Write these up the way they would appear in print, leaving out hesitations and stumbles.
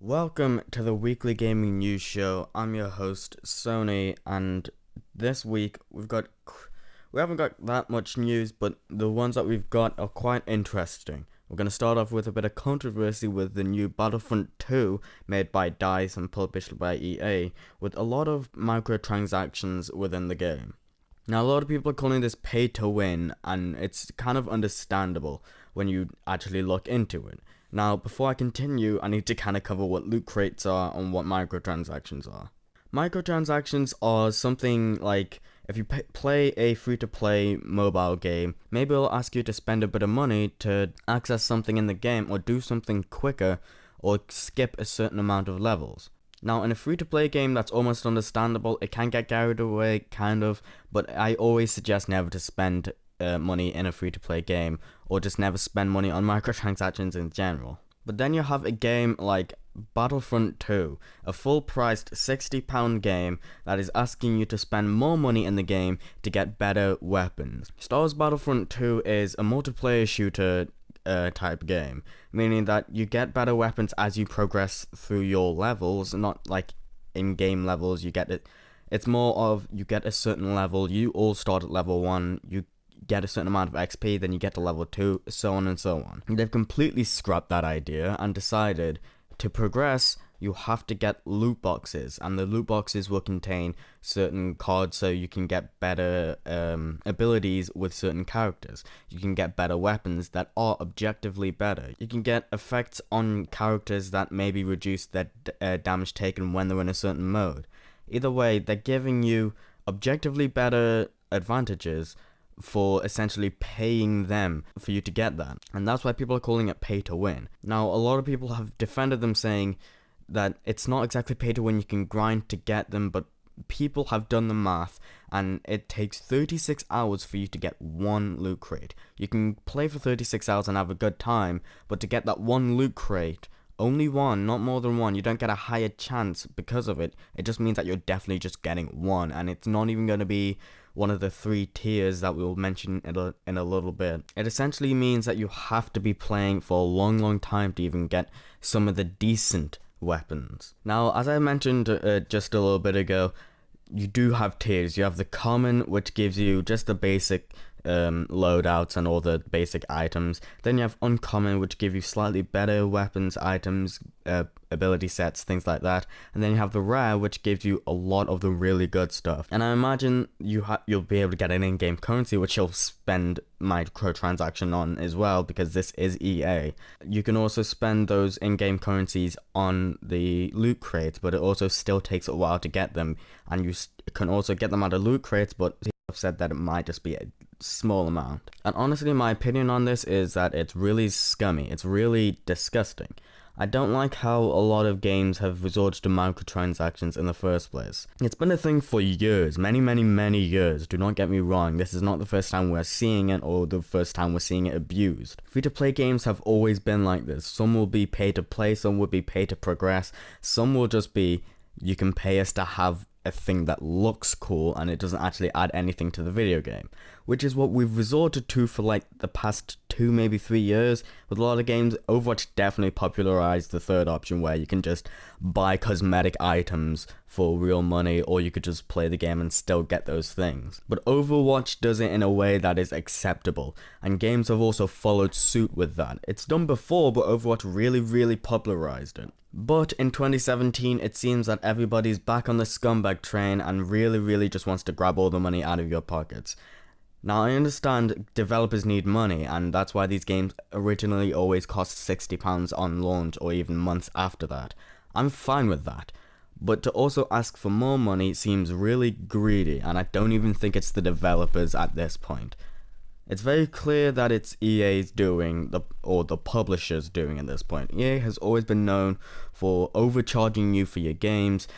Welcome to the weekly gaming news show. I'm your host, Sony, and this week we haven't got that much news, but the ones that we've got are quite interesting. We're going to start off with a bit of controversy with the new Battlefront 2 made by DICE and published by EA, with a lot of microtransactions within the game. Now, a lot of people are calling this pay to win, and it's kind of understandable when you actually look into it. Now, before I continue, I need to kind of cover what loot crates are and what microtransactions are. Microtransactions are something like, if you play a free-to-play mobile game, maybe it'll ask you to spend a bit of money to access something in the game or do something quicker or skip a certain amount of levels. Now, in a free-to-play game, that's almost understandable. It can get carried away, kind of, but I always suggest never to spend money in a free-to-play game, or just never spend money on microtransactions in general. But then you have a game like Battlefront 2, a full-priced £60 game that is asking you to spend more money in the game to get better weapons. Star Wars Battlefront 2 is a multiplayer shooter type game, meaning that you get better weapons as you progress through your levels, not like in-game levels. You get it. It's more of you get a certain level, you all start at level 1, you get a certain amount of XP, then you get to level 2, so on and so on. They've completely scrapped that idea and decided to progress, you have to get loot boxes, and the loot boxes will contain certain cards so you can get better abilities with certain characters. You can get better weapons that are objectively better. You can get effects on characters that maybe reduce their damage taken when they're in a certain mode. Either way, they're giving you objectively better advantages for essentially paying them for you to get that. And that's why people are calling it pay to win. Now, a lot of people have defended them, saying that it's not exactly pay to win, you can grind to get them, but people have done the math, and it takes 36 hours for you to get one loot crate. You can play for 36 hours and have a good time, but to get that one loot crate, only one, not more than one, you don't get a higher chance because of it. It just means that you're definitely just getting one, and it's not even going to be one of the 3 tiers that we'll mention in a little bit. It essentially means that you have to be playing for a long time to even get some of the decent weapons. Now, as I mentioned just a little bit ago, you do have tiers. You have the common, which gives you just the basic loadouts and all the basic items. Then you have uncommon, which give you slightly better weapons, items, ability sets, things like that. And then you have the rare, which gives you a lot of the really good stuff. And I imagine you'll be able to get an in-game currency, which you'll spend microtransaction on as well, because this is EA. You can also spend those in-game currencies on the loot crates, but it also still takes a while to get them. And you can also get them out of loot crates, but I've said that it might just be a small amount. And honestly, my opinion on this is that it's really scummy. It's really disgusting. I don't like how a lot of games have resorted to microtransactions in the first place. It's been a thing for years, many years. Do not get me wrong, this is not the first time we're seeing it or the first time we're seeing it abused. Free-to-play games have always been like this. Some will be pay to play, some will be pay to progress, some will just be, you can pay us to have a thing that looks cool and it doesn't actually add anything to the video game, which is what we've resorted to for like the past 2, maybe 3 years with a lot of games. Overwatch definitely popularized the third option, where you can just buy cosmetic items for real money, or you could just play the game and still get those things. But Overwatch does it in a way that is acceptable, and games have also followed suit with that. It's done before, but Overwatch really popularized it. But in 2017, it seems that everybody's back on the scumbag train and really just wants to grab all the money out of your pockets. Now, I understand developers need money, and that's why these games originally always cost £60 on launch or even months after that. I'm fine with that. But to also ask for more money seems really greedy, and I don't even think it's the developers at this point. It's very clear that it's EA's doing, or the publisher's doing at this point. EA has always been known for overcharging you for your games,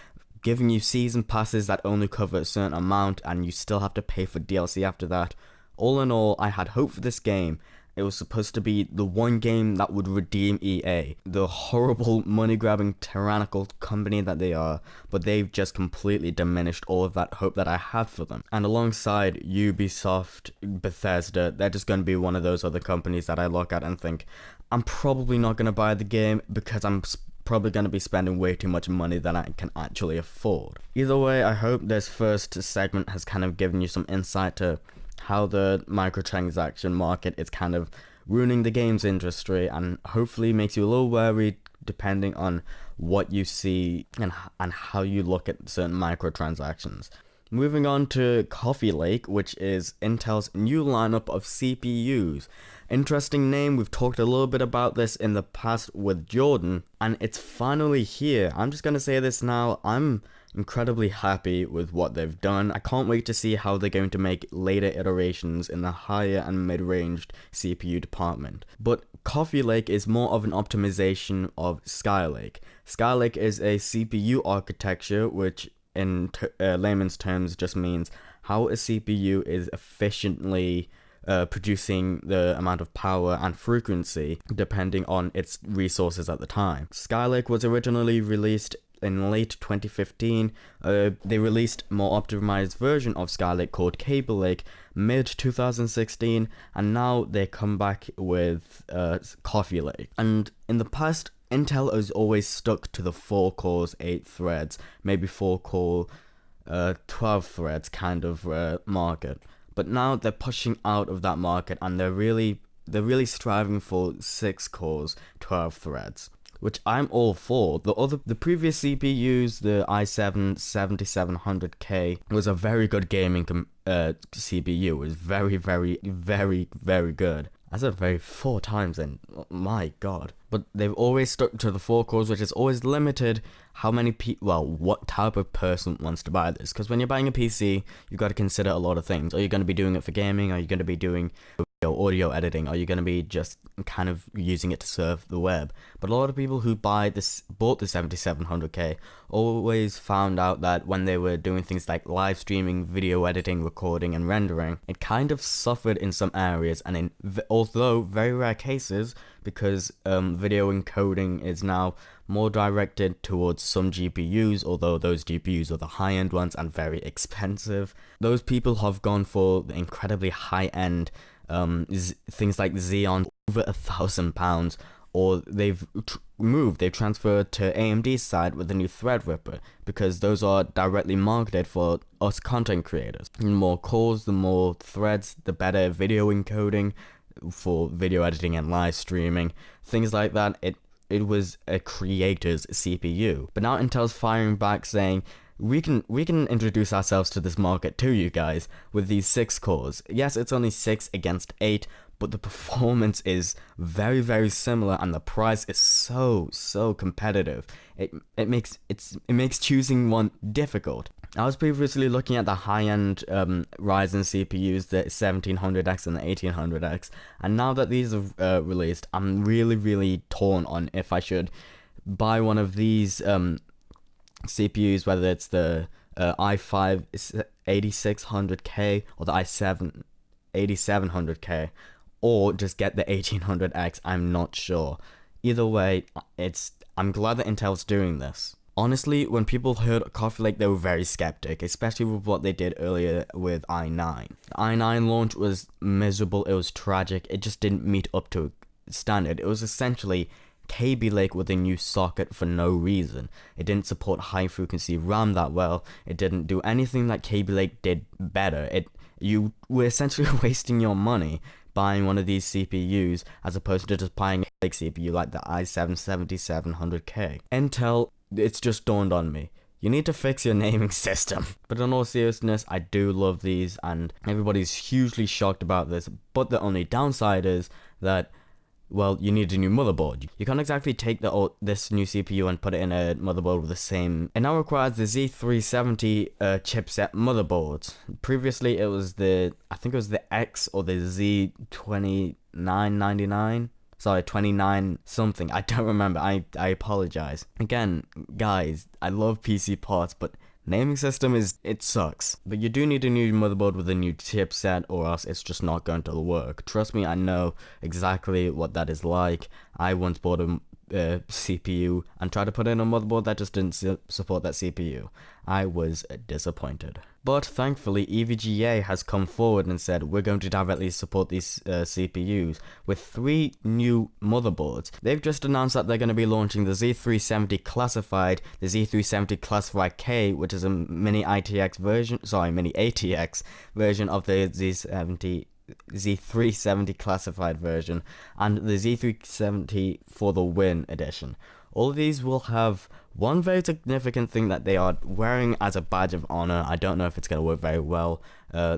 giving you season passes that only cover a certain amount, and you still have to pay for DLC after that. All in all, I had hope for this game. It was supposed to be the one game that would redeem EA, the horrible money-grabbing tyrannical company that they are, but they've just completely diminished all of that hope that I had for them. And alongside Ubisoft, Bethesda, they're just going to be one of those other companies that I look at and think, I'm probably not going to buy the game because I'm probably going to be spending way too much money than I can actually afford. Either way, I hope this first segment has kind of given you some insight to how the microtransaction market is kind of ruining the games industry, and hopefully makes you a little wary depending on what you see and how you look at certain microtransactions. Moving on to Coffee Lake, which is Intel's new lineup of CPUs. Interesting name, we've talked a little bit about this in the past with Jordan, and it's finally here. I'm just gonna say this now, I'm incredibly happy with what they've done. I can't wait to see how they're going to make later iterations in the higher and mid-ranged CPU department. But Coffee Lake is more of an optimization of Skylake. Skylake is a CPU architecture which in layman's terms just means how a CPU is efficiently producing the amount of power and frequency depending on its resources at the time. Skylake was originally released in late 2015. They released a more optimized version of Skylake called Cable Lake mid 2016, and now they come back with Coffee Lake. And in the past, Intel has always stuck to the 4 cores, 8 threads, maybe 4 core, 12 threads kind of market. But now they're pushing out of that market, and they're really striving for 6 cores, 12 threads, which I'm all for. The previous CPUs, the i7 7700K, was a very good gaming CPU. It was very, very, very, very good. I said very 4 times then, my god. But they've always stuck to the 4 cores, which is always limited how many what type of person wants to buy this. Because when you're buying a PC, you've got to consider a lot of things. Are you going to be doing it for gaming? Are you going to be doing audio editing? Are you going to be just kind of using it to surf the web? But a lot of people who bought the 7700K always found out that when they were doing things like live streaming, video editing, recording and rendering, it kind of suffered in some areas, and although very rare cases, because video encoding is now more directed towards some GPUs, although those GPUs are the high-end ones and very expensive. Those people have gone for the incredibly high-end things like Xeon over £1,000, or they've transferred to AMD's side with the new Threadripper, because those are directly marketed for us content creators. The more cores, the more threads, the better video encoding for video editing and live streaming, things like that. It was a creator's CPU, but now Intel's firing back saying, we can introduce ourselves to this market too, you guys, with these 6 cores. Yes, it's only 6 against 8, but the performance is very, very similar, and the price is so competitive. It makes choosing one difficult. I was previously looking at the high-end Ryzen CPUs, the 1700X and the 1800X, and now that these are released, I'm really torn on if I should buy one of these CPUs, whether it's the i5 8600K or the i7 8700K, or just get the 1800X. I'm not sure. Either way, I'm glad that Intel's doing this. Honestly, when people heard Coffee Lake, they were very skeptic, especially with what they did earlier with i9. The i9 launch was miserable, it was tragic, it just didn't meet up to standard. It was essentially KB Lake with a new socket for no reason. It didn't support high frequency RAM that well. It didn't do anything that KB Lake did better. You were essentially wasting your money buying one of these CPUs as opposed to just buying a Lake CPU like the i7 7700K. Intel, it's just dawned on me, you need to fix your naming system. But in all seriousness, I do love these, and everybody's hugely shocked about this, but the only downside is that, well, you need a new motherboard. You can't exactly take this new CPU and put it in a motherboard with the same. It now requires the Z370 chipset motherboards. Previously, it was I think it was the X or the Z2999. Sorry, 29 something. I don't remember. I apologize. Again, guys, I love PC parts, but naming system it sucks. But you do need a new motherboard with a new chipset, or else it's just not going to work. Trust me, I know exactly what that is like. I once bought a CPU and tried to put in a motherboard that just didn't support that CPU. I was disappointed. But thankfully, EVGA has come forward and said we're going to directly support these CPUs with 3 new motherboards. They've just announced that they're going to be launching the Z370 Classified, the Z370 Classified K, which is a mini ATX version of the Z370 Classified version, and the Z370 for the Win edition. All of these will have one very significant thing that they are wearing as a badge of honor. I don't know if it's going to work very well.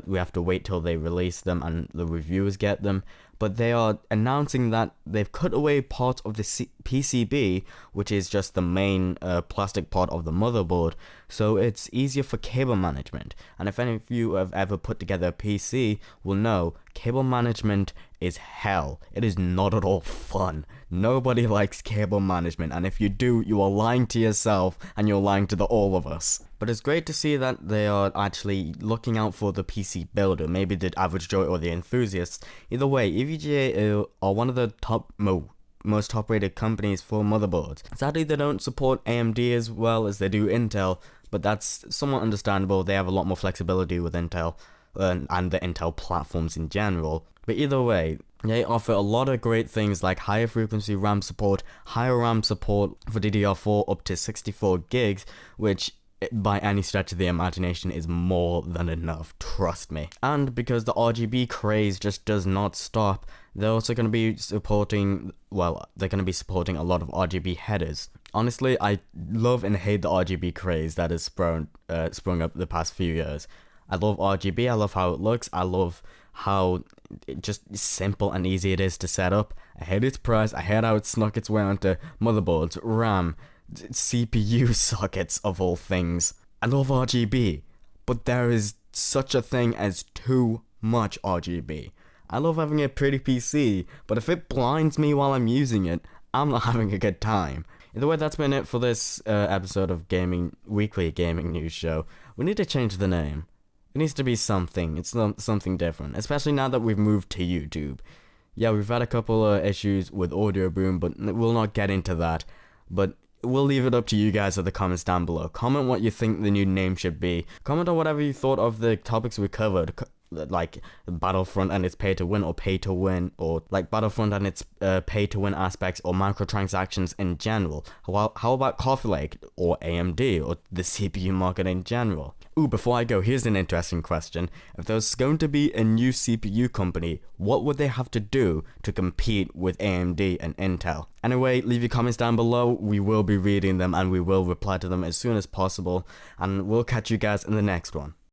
We have to wait till they release them and the reviewers get them. But they are announcing that they've cut away parts of the PCB, which is just the main plastic part of the motherboard, so it's easier for cable management. And if any of you have ever put together a PC will know, cable management is hell. It is not at all fun. Nobody likes cable management, and if you do, you are lying to yourself and you're lying to all of us. But it's great to see that they are actually looking out for the PC builder, maybe the average Joe or the enthusiasts. Either way, EVGA are one of the most top-rated companies for motherboards. Sadly, they don't support AMD as well as they do Intel, but that's somewhat understandable. They have a lot more flexibility with Intel and the Intel platforms in general. But either way, they offer a lot of great things like higher frequency RAM support, higher RAM support for DDR4 up to 64 gigs, which by any stretch of the imagination is more than enough, trust me. And because the RGB craze just does not stop, they're also going to be supporting, they're going to be supporting a lot of RGB headers. Honestly, I love and hate the RGB craze that has sprung up the past few years. I love RGB, I love how it looks, I love how just simple and easy it is to set up. I hate its price, I hate how it snuck its way onto motherboards, RAM, CPU sockets of all things. I love RGB, but there is such a thing as too much RGB. I love having a pretty PC, but if it blinds me while I'm using it, I'm not having a good time. Either way, that's been it for this episode of Weekly Gaming News Show. We need to change the name. It needs to be something. It's something different, especially now that we've moved to YouTube. Yeah, we've had a couple of issues with Audio Boom, but we'll not get into that. But we'll leave it up to you guys in the comments down below. Comment what you think the new name should be. Comment on whatever you thought of the topics we covered, like Battlefront and its pay-to-win or pay-to-win, or like Battlefront and its pay-to-win aspects, or microtransactions in general. How about Coffee Lake or AMD or the CPU market in general? Ooh, before I go, here's an interesting question. If there's going to be a new CPU company, what would they have to do to compete with AMD and Intel? Anyway, leave your comments down below. We will be reading them and we will reply to them as soon as possible. And we'll catch you guys in the next one.